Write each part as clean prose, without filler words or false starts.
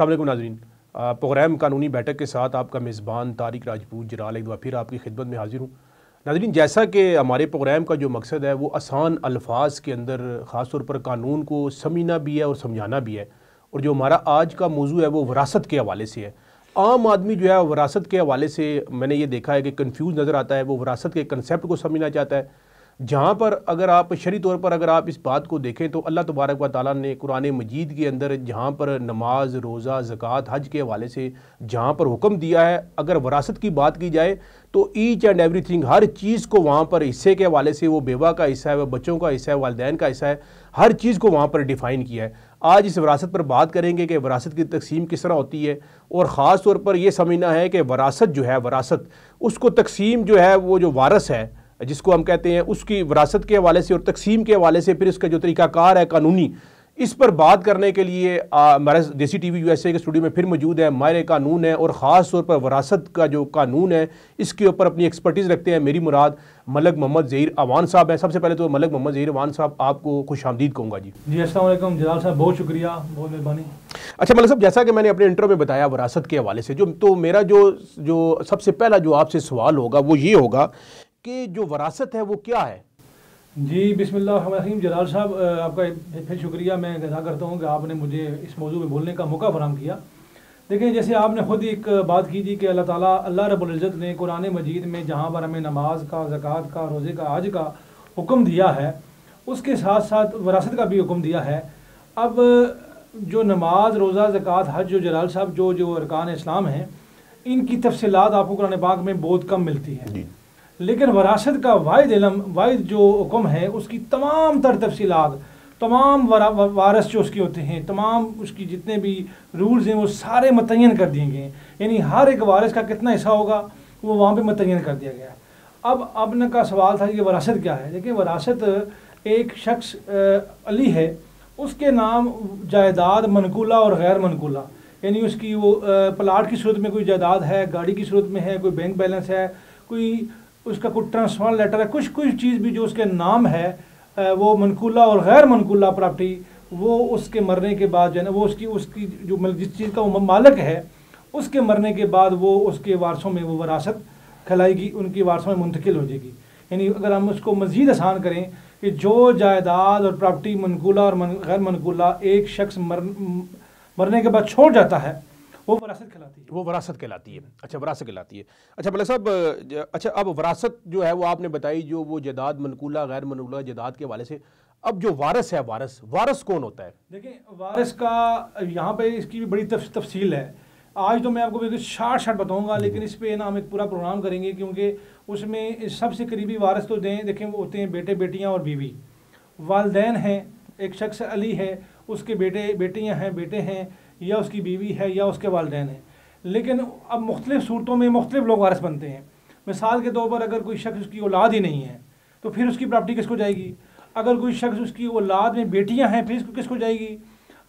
अस्सलाम वालेकुम नाज़रीन। प्रोग्राम कानूनी बैठक के साथ आपका मेज़बान तारिक राजपूत जलाल एक बार फिर आपकी खिदमत में हाजिर हूँ। नाज़रीन, जैसा कि हमारे प्रोग्राम का जो मकसद है वो आसान अल्फाज के अंदर ख़ास तौर पर कानून को समझना भी है और समझाना भी है। और जो हमारा आज का मौजू है वो विरासत के हवाले से है। आम आदमी जो है विरासत के हवाले से मैंने ये देखा है कि कन्फ्यूज़ नज़र आता है। वो विरासत के कंसेप्ट को समझना चाहता है, जहाँ पर अगर आप शरई तौर पर अगर आप इस बात को देखें तो अल्लाह तबारक व तआला ने कुरान मजीद के अंदर जहाँ पर नमाज, रोज़ा, ज़कात, हज के हवाले से जहाँ पर हुक्म दिया है, अगर विरासत की बात की जाए तो ईच एंड एवरीथिंग, हर चीज़ को वहाँ पर हिस्से के हवाले से, वो बेवा का हिस्सा है, वो बच्चों का हिस्सा है, वालिदैन का हिस्सा है, हर चीज़ को वहाँ पर डिफ़ाइन किया है। आज इस विरासत पर बात करेंगे कि विरासत की तकसीम किस तरह होती है, और ख़ास तौर पर यह समझना है कि विरासत जो है, विरासत उसको तकसीम जो है, वो जो वारस है जिसको हम कहते हैं, उसकी विरासत के हवाले से और तकसीम के हवाले से फिर इसका जो तरीक़ाकार है कानूनी, इस पर बात करने के लिए हमारे देसी टीवी यूएसए के स्टूडियो में फिर मौजूद है माहिर कानून है और ख़ास तौर पर विरासत का जो कानून है इसके ऊपर अपनी एक्सपर्टीज़ रखते हैं मेरी मुराद मलक मोहम्मद ज़हीर अवान साहब हैं। सबसे पहले तो मलक मोहम्मद ज़हीर अवान साहब, आपको खुशामदीद कहूँगा जी। अस्सलाम वालेकुम जलाल साहब, बहुत शुक्रिया, बहुत मेहरबानी। अच्छा मलक साहब, जैसा कि मैंने अपने इंट्रो में बताया विरासत के हवाले से तो मेरा जो सबसे पहला जो आपसे सवाल होगा वो ये होगा कि जो विरासत है वो क्या है? जी बिस्मिल्लाहिर्रहमानिर्रहीम। जलाल साहब, आपका फिर शुक्रिया मैं अदा करता हूँ कि आपने मुझे इस मौजू में बोलने का मौका फराहम किया। देखिए, जैसे आपने ख़ुद एक बात की थी कि अल्लाह रब्बुल इज़्ज़त ने कुरान मजीद में जहाँ पर हमें नमाज का, ज़कात का, रोज़े का, हज का हुक्म दिया है, उसके साथ साथ विरासत का भी हुक्म दिया है। अब जो नमाज, रोज़ा, ज़कात, हज, जो जलाल साहब जो अरकान इस्लाम हैं, इनकी तफसीलात आपको कुरान पाक में बहुत कम मिलती है, लेकिन विरासत का वाहिद जो हुक्म है उसकी तमाम तर तफसीलात, तमाम वारस जो उसके होते हैं, तमाम उसकी जितने भी रूल्स हैं वो सारे मुतय्यन कर दिए गए हैं। यानी हर एक वारिस का कितना हिस्सा होगा वो वहाँ पे मुतय्यन कर दिया गया है। अब आपने का सवाल था कि विरासत क्या है। देखिए, विरासत एक शख्स अली है, उसके नाम जायदाद मनकूला और गैर मनकूला, यानी उसकी वो प्लाट की सूरत में कोई जायदाद है, गाड़ी की सूरत में है, कोई बैंक बैलेंस है, कोई उसका कोई ट्रांसफर लेटर है, कुछ चीज़ भी जो उसके नाम है वो मनकूला और गैर मनकूला प्रॉपर्टी, वो उसके मरने के बाद जो है ना, वो उसकी जो जिस चीज़ का वो मालिक है उसके मरने के बाद वो उसके वारसों में वो विरासत खिलाएगी, उनकी वारसों में मुंतकिल हो जाएगी। यानी अगर हम उसको मज़ीद आसान करें कि जो जायदाद और प्रॉपर्टी मनकूला और गैर मनकूला एक शख्स मरने के बाद छोड़ जाता है वो विरासत कहलाती है। वो विरासत कहलाती है। अच्छा, विरासत कहलाती है। अच्छा मलक साहब, अच्छा अब विरासत जो है वो आपने बताई, जो वो जायदाद मनकूला गैर मनकूला जायदाद के हवाले से। अब जो वारिस है, वारिस कौन होता है? देखिए, वारिस का यहाँ पे इसकी भी बड़ी तफसील है। आज तो मैं आपको बिल्कुल शार्ट बताऊँगा, लेकिन इस पर ना हम एक पूरा प्रोग्राम करेंगे, क्योंकि उसमें सबसे करीबी वारिस तो देखें वो होते हैं बेटे बेटियाँ और बीवी। वालिदैन हैं, एक शख्स अली है, उसके बेटे बेटियाँ हैं, बेटे हैं, या उसकी बीवी है, या उसके वालिदैन हैं। लेकिन अब मुख्तलिफ़ सूरतों में मुख्तलिफ़ लोग वारिस बनते हैं। मिसाल के तौर पर अगर कोई शख्स उसकी औलाद ही नहीं है तो फिर उसकी प्रॉपर्टी किसको जाएगी? अगर कोई शख्स उसकी औलाद में बेटियां हैं फिर किसको जाएगी?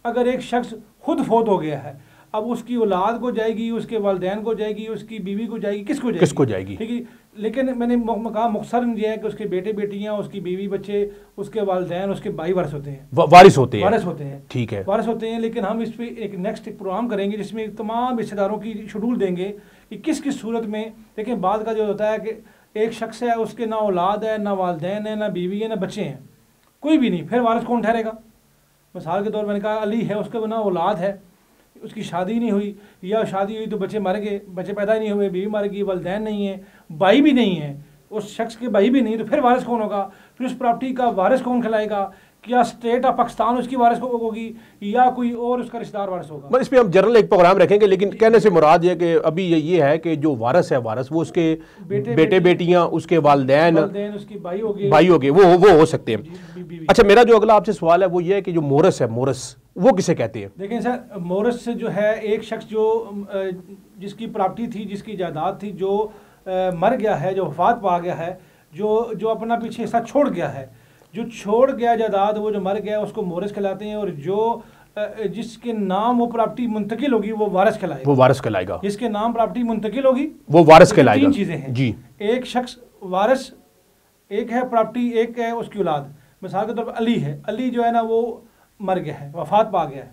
अगर एक शख्स खुद फौत हो गया है, अब उसकी औलाद को जाएगी, उसके वालिदैन को जाएगी, उसकी बीवी को जाएगी, किसको जाएगी? ठीक है, लेकिन मैंने कहा मुख्तसर ये है कि उसके बेटे बेटियां, उसकी बीवी बच्चे, उसके वालिदैन, उसके भाई वारिस होते हैं, वारिस होते हैं। ठीक है, वारिस होते हैं। लेकिन हम इस पर एक नेक्स्ट प्रोग्राम करेंगे जिसमें तमाम रिश्तेदारों की शेड्यूल देंगे कि किस किस सूरत में। देखें, बाद का जो होता है कि एक शख्स है, उसके ना औलाद है, ना वालिदैन है, ना बीवी है, ना बच्चे हैं, कोई भी नहीं, फिर वारिस कौन ठहरेगा? मिसाल के तौर पर मैंने कहा अली है, उसके ना औलाद है, उसकी शादी नहीं हुई, या शादी हुई तो बच्चे मर गए, बच्चे पैदा नहीं हुए, बीवी मर गई, वालिदैन नहीं है, भाई भी नहीं है, उस शख्स के भाई भी नहीं, तो फिर वारिस कौन होगा? फिर उस प्रॉपर्टी का वारिस कौन खिलाएगा? क्या स्टेट ऑफ पाकिस्तान उसकी वारिस होगी या कोई और उसका रिश्तेदार वारिस होगा? इस पर हम जनरल एक प्रोग्राम रखेंगे, लेकिन कहने से मुराद ये कि अभी ये है कि जो वारिस है, वारिस वो उसके बेटे बेटियां, उसके वालिदैन, उसकी भाई हो गए, वो हो सकते हैं। अच्छा, मेरा जो अगला आपसे सवाल है वो ये है कि जो मोरस है, मोरस वो किसे कहते हैं? देखें सर, मोरस जो है एक शख्स जो जिसकी प्रॉपर्टी थी, जिसकी जायदाद थी, जो मर गया है, जो वफात पा गया है, जो अपना पीछे हिस्सा छोड़ गया है, जो छोड़ गया जायदाद, वो जो मर गया उसको मोरस कहलाते हैं। और जो जिसके नाम वो प्रॉपर्टी मुंतकिल होगी वो वारिस कहलाएगा। जिसके नाम प्रॉपर्टी मुंतकिल होगी वो वारिस कहलाएगा। 3 चीज़ें हैं जी। एक शख्स वारिस, एक है प्रॉपर्टी, एक है उसकी औलाद। मिसाल के तौर पर अली है, अली जो है ना वो मर गया है, वफात पा गया है।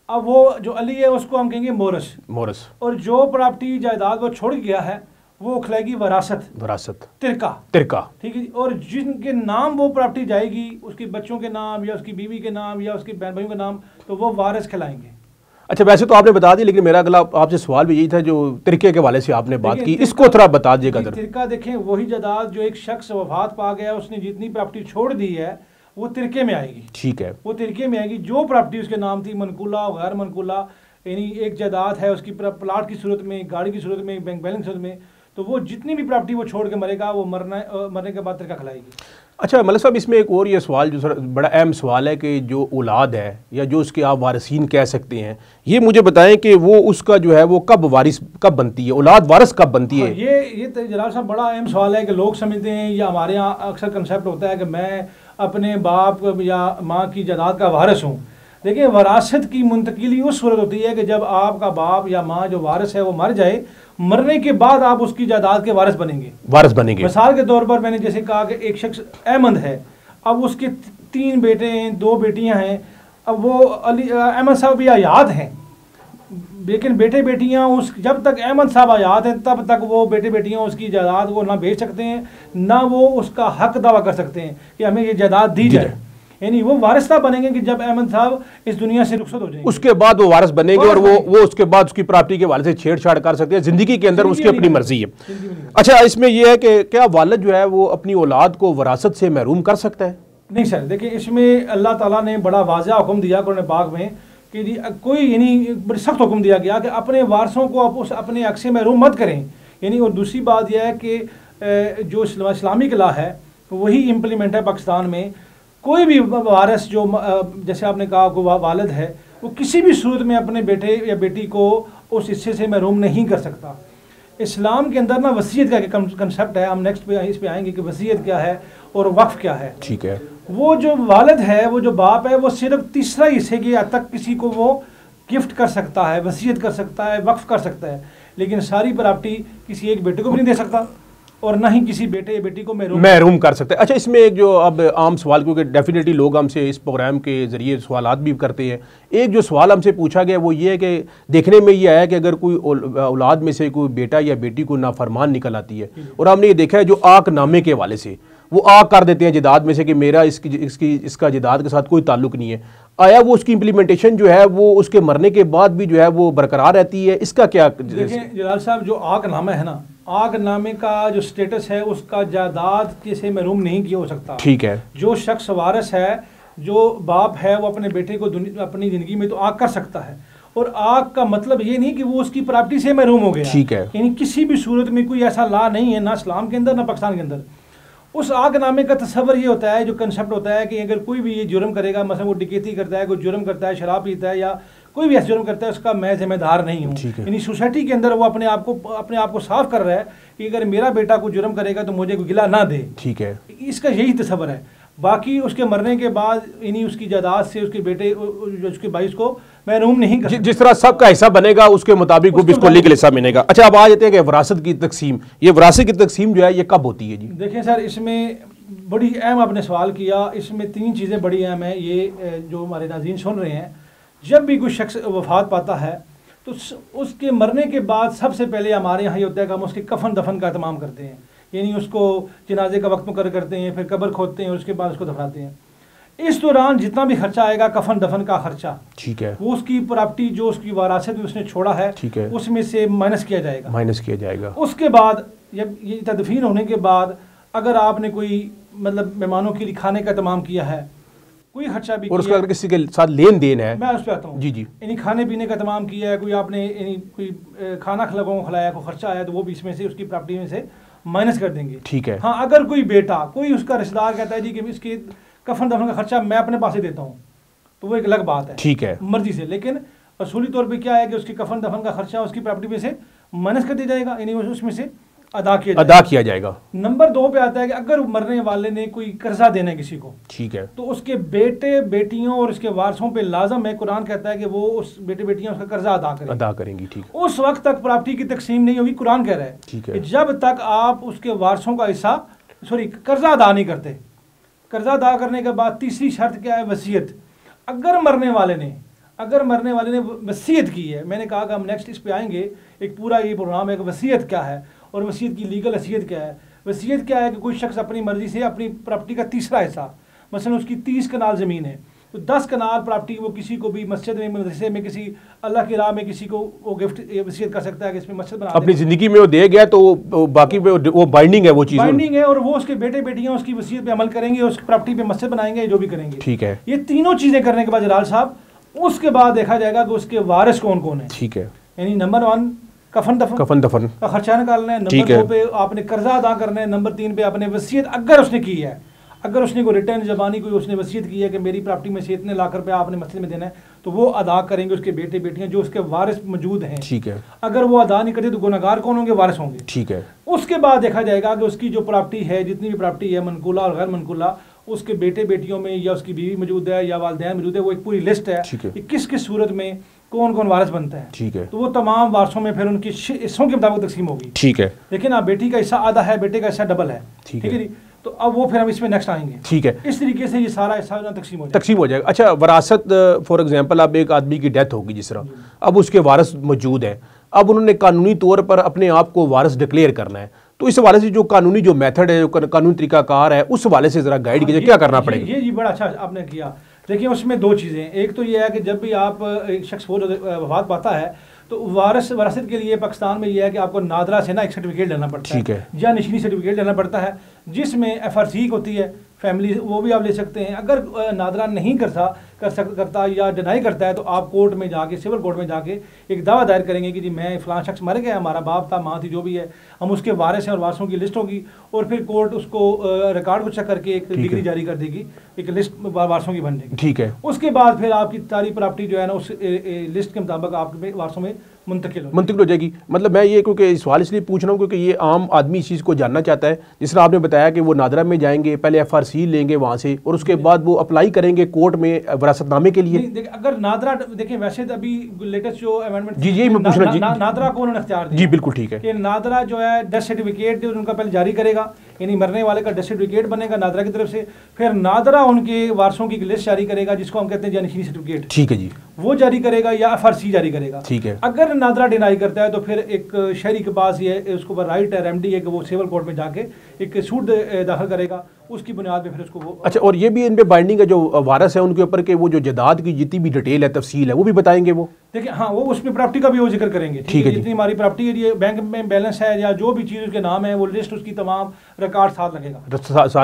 अब वो जो अली है उसको हम कहेंगे मोरस। मोरस। और जो प्रॉपर्टी जायदाद वो छोड़ गया है वो कहलाएगी वरासत। वरासत। तिरका। तिरका। ठीक है जी। और जिनके नाम वो प्रॉपर्टी जाएगी, उसके बच्चों के नाम या उसकी बीवी के नाम या उसके बहन भाइयों के नाम, तो वो वारिस कहलाएंगे। अच्छा, वैसे तो आपने बता दी, लेकिन मेरा अगला आपसे सवाल भी यही था जो तिरके के वाले से आपने बात की, इसको थोड़ा बता दीजिएगा। तिरका देखें, वही जायदाद जो एक शख्स वफात पा गया, उसने जितनी प्रॉपर्टी छोड़ दी है वो तिरके में आएगी। ठीक है, वो तिरके में आएगी। जो प्रॉपर्टी उसके नाम थी, मनकूला गैर मनकूला, यानी एक जायदाद है उसकी प्लाट की सूरत में, गाड़ी की सूरत में, बैंक बैलेंस की सूरत में, तो वो जितनी भी प्रॉपर्टी वो छोड़ के मरेगा वो मरने के बाद तिरका खिलाएगी। अच्छा मलक साहब, इसमें एक और ये सवाल जो सर बड़ा अहम सवाल है कि जो औलाद है या जो उसके आप वारिसीन कह सकते हैं, ये मुझे बताएं कि वो उसका जो है वो कब वारिस कब बनती है, औलाद वारिस कब बनती है? ये जनाब साहब बड़ा अहम सवाल है कि लोग समझते हैं, या हमारे यहाँ अक्सर कंसेप्ट होता है कि मैं अपने बाप या माँ की जायदाद का वारिस हूँ। देखिए, वरासत की मुंतकिली उस सूरत होती है कि जब आपका बाप या माँ जो वारिस है वो मर जाए, मरने के बाद आप उसकी जायदाद के वारिस बनेंगे। वारिस बनेंगे। मिसाल के तौर पर मैंने जैसे कहा कि एक शख्स अहमद है, अब उसके 3 बेटे हैं, 2 बेटियां हैं। अब वो अहमद साहब भी हयात हैं, लेकिन बेटे बेटियां उस जब तक अहमद साहब हयात हैं तब तक वो बेटे बेटियां उसकी जायदाद को ना बेच सकते हैं, ना वो उसका हक दावा कर सकते हैं कि हमें ये जायदाद दी जाए। यानी वो वारिस तब बनेंगे कि जब अहमद साहब इस दुनिया से रुखसत हो जाएंगे, उसके बाद वो वारिस बनेंगे और वो उसके बाद उसकी प्रॉपर्टी के वाले से छेड़छाड़ कर सकते हैं। जिंदगी के अंदर उसकी अपनी मर्जी है। अच्छा, इसमें यह है कि क्या वालिद जो है वो अपनी औलाद को वरासत से महरूम कर सकता है? नहीं सर, देखिए इसमें अल्लाह ताला ने बड़ा वाज़ेह हुक्म दिया कुरान पाक में कि जी कोई यानी बड़ी सख्त हुक्म दिया गया कि अपने वारसों को आप उस अपने हक से महरूम मत करें। यानी और दूसरी बात यह है कि जो इस्लामिक लॉ है वही इम्प्लीमेंट है पाकिस्तान में। कोई भी वारिस जो जैसे आपने कहा को वालिद है, वो किसी भी सूरत में अपने बेटे या बेटी को उस हिस्से से महरूम नहीं कर सकता। इस्लाम के अंदर ना वसीयत का कंसेप्ट है, हम नेक्स्ट पे इस पे आएंगे कि वसीयत क्या है और वक्फ क्या है। ठीक है। वो जो वालिद है, वो जो बाप है, वो सिर्फ तीसरा हिस्से की हद तक किसी को वो गिफ्ट कर सकता है, वसीयत कर सकता है, वक्फ कर सकता है, लेकिन सारी प्रॉपर्टी किसी एक बेटे को भी नहीं दे सकता और ना ही किसी बेटे या बेटी को महरूम कर सकते हैं। अच्छा, इसमें एक जो अब आम सवाल, क्योंकि डेफिनेटली लोग हमसे इस प्रोग्राम के ज़रिए सवालात भी करते हैं, एक जो सवाल हमसे पूछा गया वो ये है कि देखने में ये आया कि अगर कोई औलाद में से कोई बेटा या बेटी को नाफरमान निकल आती है, और हमने ये देखा है जो आक नामे के वाले से वो आक कर देते हैं जिदाद में से कि मेरा इसका जिदाद के साथ कोई ताल्लुक नहीं है, आया वो उसकी इम्प्लीमेंटेशन जो है वो उसके मरने के बाद भी जो है वो बरकरार रहती है, इसका क्या? देखिए जलाल साहब, जो आक नामा है ना, आग नामे का जो स्टेटस है उसका जायदाद से महरूम नहीं किया हो सकता। ठीक है। जो शख्स वारिस है, जो बाप है, वो अपने बेटे को अपनी ज़िंदगी में तो आग कर सकता है, और आग का मतलब ये नहीं कि वो उसकी प्रॉपर्टी से महरूम हो गया। ठीक है। यानी किसी भी सूरत में कोई ऐसा लॉ नहीं है, ना इस्लाम के अंदर ना पाकिस्तान के अंदर। उस आग नामे का तस्वर ये होता है, जो कंसेप्ट होता है कि अगर कोई भी ये जुर्म करेगा, मतलब वो डकैती करता है, कोई जुर्म करता है, शराब पीता है, या कोई भी ऐसा जुर्म करता है, उसका मैं जिम्मेदार नहीं हूँ। यानी सोसाइटी के अंदर वो अपने आप को साफ कर रहा है कि अगर मेरा बेटा कोई जुर्म करेगा तो मुझे कोई गिला ना दे। ठीक है। इसका यही तस्वर है। बाकी उसके मरने के बाद यानी उसकी जायदाद से उसके बेटे उसके भाई को महरूम नहीं कर, जिस तरह सबका हिस्सा बनेगा उसके मुताबिक उसको लीगल हिस्सा मिलेगा। अच्छा, अब आ जाते हैं कि विरासत की तकसीम, ये विरासत की तकसीम जो है ये कब होती है जी? देखिए सर, इसमें बड़ी अहम आपने सवाल किया। इसमें 3 चीज़ें बड़ी अहम हैं। ये जो हमारे नाज़रीन सुन रहे हैं, जब भी कोई शख्स वफात पाता है तो उसके मरने के बाद सबसे पहले हमारे यहाँ ये होता है कि हम उसके कफन दफन का एहतमाम करते हैं, यानी उसको जनाजे का वक्त मुकर्रर करते हैं, फिर कब्र खोदते हैं और उसके बाद उसको दफनाते हैं। इस दौरान जितना भी खर्चा आएगा कफन दफन का खर्चा, ठीक है, वो उसकी प्रॉपर्टी जो उसकी वरासत में उसने छोड़ा है, ठीक है, उसमें से माइनस किया जाएगा। उसके बाद जब ये तदफीन होने के बाद अगर आपने कोई मतलब मेहमानों के लिए खाने का एहतमाम किया है, कोई खर्चा भी, और उसका अगर किसी के साथ लेन देन है, मैं उस पर आता हूँ जी, यानी खाने पीने का एहतमाम किया है, कोई आपने यानी कोई खाना लोगों को खिलाया, कोई खर्चा आया, तो वो भी इसमें से उसकी प्रॉपर्टी में से माइनस कर देंगे। ठीक है। हाँ, अगर कोई बेटा, कोई उसका रिश्तेदार कहता है जी कि इसकी कफन दफन का खर्चा मैं अपने पास ही देता हूँ, तो वो एक अलग बात है, ठीक है, मर्जी से। लेकिन असूली तौर पे क्या है कि उसकी कफन दफन का खर्चा उसकी प्रॉपर्टी में से माइनस कर दिया जाएगा, यानी उसमें से अदा किया जाएगा। नंबर 2 पे आता है कि अगर मरने वाले ने कोई कर्जा देना है किसी को, ठीक है, तो उसके बेटे बेटियों और उसके वारसों पे लाजम है, कुरान कहता है कि वो उस बेटे बेटियां उसका कर्जा अदा करेंगी। ठीक है। उस वक्त तक प्रॉपर्टी की तकसीम नहीं होगी। कुरान कह रहा है, ठीक है, जब तक आप उसके वारसों का हिस्सा कर्जा अदा नहीं करते। कर्जा अदा करने के बाद तीसरी शर्त क्या है? वसीयत। अगर मरने वाले ने अगर मरने वाले ने वसीयत की है, मैंने कहा कि हम नेक्स्ट इस पे आएंगे, एक पूरा ये प्रोग्राम है कि वसीयत क्या है और वसीयत की लीगल हैसियत क्या है। वसीयत क्या है कि कोई शख्स अपनी मर्जी से अपनी प्रॉपर्टी का तीसरा हिस्सा, मसलन उसकी 30 कनाल ज़मीन है, तो 10 कनाल प्रॉपर्टी वो किसी को भी मस्जिद में, मदरसे में, किसी अल्लाह की राह में किसी को वो गिफ्ट वसीयत कर सकता है कि इसमें मस्जिद बना अपनी ज़िंदगी में वो दे गया तो बाकी पे वो बाइंडिंग है, वो चीज़ बाइंडिंग है, और वो उसके बेटे बेटियां उसकी वसीयत पे अमल करेंगे, उसकी प्रॉपर्टी पे मस्जिद बनाएंगे, जो भी करेंगे। ठीक है। ये तीनों चीज़ें करने के बाद जलाल साहब, उसके बाद देखा जाएगा कि उसके वारिस कौन कौन है। ठीक है। यानी नंबर 1 कफन दफन का खर्चा निकालना है, नंबर 2 पे आपने कर्जा अदा करना है, नंबर 3 पे आपने वसीयत अगर उसने की है, अगर उसने कोई रिटर्न जबानी कोई उसने वसीयत की है कि मेरी प्रॉपर्टी में से इतने लाख रुपए आपने मस्जिद में देना है, तो वो अदा करेंगे उसके बेटे बेटियां जो उसके वारिस मौजूद हैं। ठीक है। अगर वो अदा नहीं करते तो गुनहगार कौन होंगे? वारिस होंगे। ठीक है। उसके बाद देखा जाएगा कि उसकी जो प्रॉपर्टी है, जितनी भी प्रॉपर्टी है मनकूला और गैर मनकूला, उसके बेटे बेटियों में या उसकी बीवी मौजूद है या वालिदैन मौजूद है, वो एक पूरी लिस्ट है कि किस किस सूरत में कौन कौन वारिस बनता है। ठीक है। तो वो तमाम वारसों में फिर उनकी हिस्सों के मुताबिक तकसीम होगी। ठीक है। लेकिन आप बेटी का हिस्सा आधा है, बेटे का हिस्सा डबल है। ठीक है जी। तो अब वो फिर हम इसमें नेक्स्ट आएंगे। ठीक है। इस तरीके से ये सारा हिस्सा तकसीम हो जाएगा। अच्छा, वरासत फॉर एग्जांपल अब एक आदमी की डेथ होगी जिस तरह, अब उसके वारिस मौजूद हैं, अब उन्होंने कानूनी तौर पर अपने आप को वारिस डिक्लेयर करना है, तो इस हवाले से जो कानूनी जो मेथड है, जो कानूनी तरीकाकार है, उस हवाले से जरा गाइड कीजिए, क्या करना पड़ेगा? ये बड़ा अच्छा आपने किया। देखिए उसमें 2 चीज़ें, एक तो ये है कि जब भी आप एक शख्स वफात पाता है तो वरासत के लिए पाकिस्तान में ये है कि आपको नादरा से ना एक सर्टिफिकेट लेना पड़ता है, या निशानी सर्टिफिकेट लेना पड़ता है, जिसमें FRC होती है फैमिली, वो भी आप ले सकते हैं। अगर नादरा नहीं करता या डिनाई करता है तो आप कोर्ट में जाके, सिविल कोर्ट में जाके एक दावा दायर करेंगे कि जी मैं फ़लाँ शख्स मर गया, हमारा बाप था, माँ थी, जो भी है, हम उसके वारिस हैं और वारसों की लिस्ट होगी, और फिर कोर्ट उसको रिकॉर्ड को चेक करके एक डिग्री जारी कर देगी, एक लिस्ट वारसों की बन जाएगी। ठीक है। उसके बाद फिर आपकी सारी प्रॉपर्टी जो है ना उस लिस्ट के मुताबिक आपके वारसों में मुंतकिल हो जाएगी। मतलब मैं ये क्योंकि सवाल इसलिए पूछ रहा हूँ क्योंकि ये आम आदमी इस चीज़ को जानना चाहता है। जिस तरह आपने बताया कि वो नादरा में जाएंगे, पहले FRC लेंगे वहाँ से, और उसके बाद वो अप्लाई करेंगे कोर्ट में वरासतनामे के लिए। अगर नादरा देखें, वैसे तो अभी लेटेस्ट जो अमेंडमेंट, जी मैं पूछ रहा हूँ, नादरा को उन्होंने इख्तियार दिया। जी बिल्कुल ठीक है। कि नादरा जो है डेथ सर्टिफिकेट उनका पहले जारी करेगा, यानी मरने वाले का डेथ सर्टिफिकेट बनेगा नादरा की तरफ से, फिर नादरा उनके वारसों की लिस्ट जारी करेगा, जिसको हम कहते हैं जानशीनी सर्टिफिकेट। ठीक है जी। वो जारी करेगा या FRC जारी करेगा। ठीक है। अगर नादरा डिनाई करता है तो फिर एक शहरी के पास ये उसको राइट है, रेमडी है कि वो सिविल कोर्ट में जाके एक सूट दाखिल करेगा, उसकी बुनियाद पे फिर उसको वो। अच्छा, और ये भी इन पे बाइंडिंग है जो वारिस है उनके ऊपर के वो जो जायदाद की जितनी भी डिटेल है, तफसील है, वो भी बताएंगे वो? देखिए हाँ, वो उसमें प्रॉपर्टी का भी वो जिक्र करेंगे। ठीक है, जितनी हमारी प्रॉपर्टी है, ये बैंक में बैलेंस है या जो भी चीज़ उसके नाम है, वो लिस्ट उसकी तमाम रिकॉर्ड साथ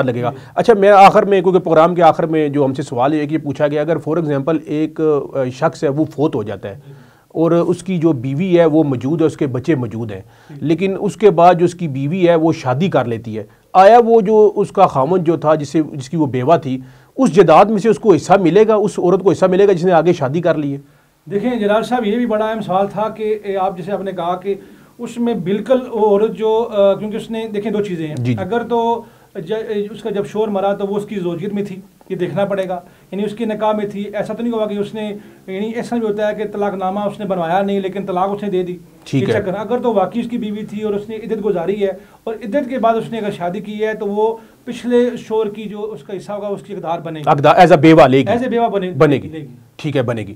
लगेगा। अच्छा, मैं आखिर में, क्योंकि प्रोग्राम के आखिर में जो हमसे सवाल है कि पूछा गया, अगर फॉर एग्जांपल एक शख्स है वो फोत हो जाता है और उसकी जो बीवी है वो मौजूद है, उसके बच्चे मौजूद हैं, लेकिन उसके बाद जो उसकी बीवी है वो शादी कर लेती है, आया वो जो उसका खामन जो था जिसकी वो बेवा थी, उस जायदाद में से उसको हिस्सा मिलेगा, उस औरत को हिस्सा मिलेगा जिसने आगे शादी कर ली है? देखें जलाल साहब, ये भी बड़ा अहम सवाल था कि आप जैसे आपने कहा कि उसमें बिल्कुल औरत जो क्योंकि उसने, देखें 2 चीज़ें हैं। अगर तो उसका जब शोर मरा तो वो उसकी ज़ौजियत में थी, ये देखना पड़ेगा, यानी उसकी निकाह में थी। ऐसा तो नहीं हुआ कि उसने, यानी ऐसा भी होता है कि तलाकनामा उसने बनवाया नहीं लेकिन तलाक उसने दे दी। ठीक है। अगर तो वाकई उसकी बीवी थी और उसने इद्दत गुजारी है और इद्दत के बाद उसने अगर शादी की है तो वो पिछले शोर की जो उसका हिस्सा होगा उसकी हकदार बनेगी, एज अ बेवा लेगी, एज ए बेवा बनेगी। ठीक है, बनेगी।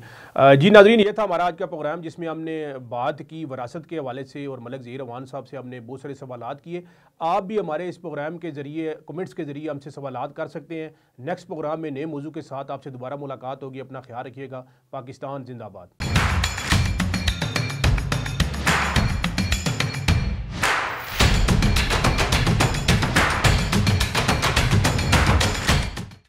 जी नाज़रीन, ये था हमारा आज का प्रोग्राम जिसमें हमने बात की वरासत के हवाले से और मलिक ज़हीर अवान साहब से हमने बहुत सारे सवालात किए। आप भी हमारे इस प्रोग्राम के ज़रिए, कमेंट्स के ज़रिए हमसे सवालात कर सकते हैं। नेक्स्ट प्रोग्राम में नए मौजू के साथ आपसे दोबारा मुलाकात होगी। अपना ख्याल रखिएगा। पाकिस्तान जिंदाबाद।